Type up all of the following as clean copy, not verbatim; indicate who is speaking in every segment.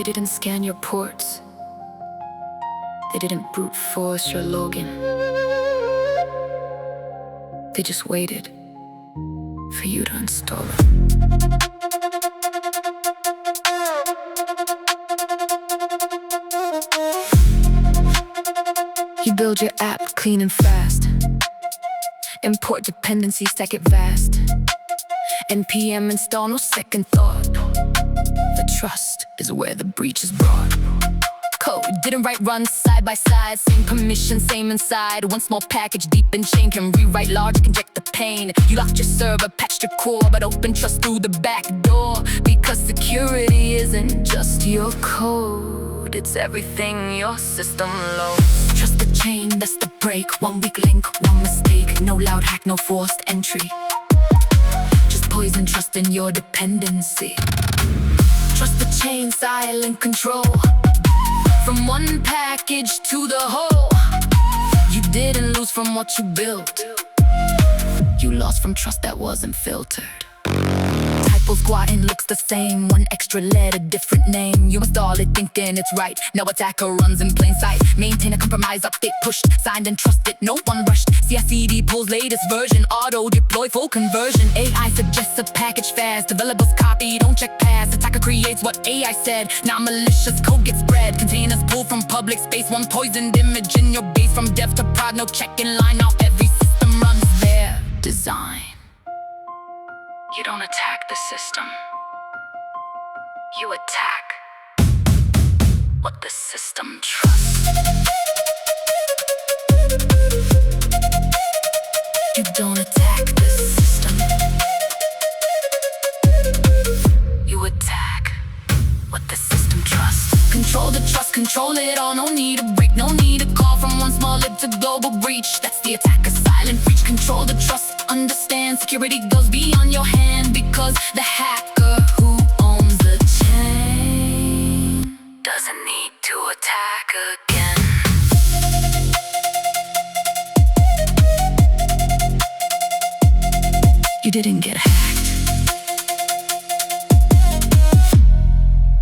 Speaker 1: They didn't scan your ports. They didn't brute force your login. They just waited for you to install it. You build your app clean and fast. Import dependencies, stack it vast. NPM install, no second thought. The trust is where the breach is brought. Code didn't write runs side by side. Same permission, same inside. One small package deep in chain can rewrite logic, inject the pain. You locked your server, patched your core, but open trust through the back door. Because security isn't just your code, it's everything your system loads. Trust the chain, that's the break. One weak link, one mistake. No loud hack, no forced entry. Just poison trust in your dependency. Trust the chain, silent control. From one package to the whole. You didn't lose from what you built. You lost from trust that wasn't filtered. Typosquatting looks the same. One extra letter, different name. You install it thinking it's right. Now attacker runs in plain sight. Maintain a compromise, update pushed. Signed and trusted, no one rushed. CI/CD pulls latest version. Auto deploy, full conversion. AI suggests a package fast. Developers copy, don't check past. Attacker creates what AI said. Now malicious code gets spread. Containers pulled from public space. One poisoned image in your base. From dev to prod, no check in line. Now every system runs their design. You don't attack the system. You attack what the system trusts. You don't attack the system. You attack what the system trusts. Control the trust, control it all. No need to break, no need to call from one small lip to global breach. That's the attacker's silent reach. Control the trust, understand security goes beyond your hand. Because the hacker who owns the chain doesn't need to attack again. You didn't get hacked.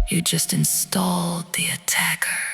Speaker 1: You just installed the attacker.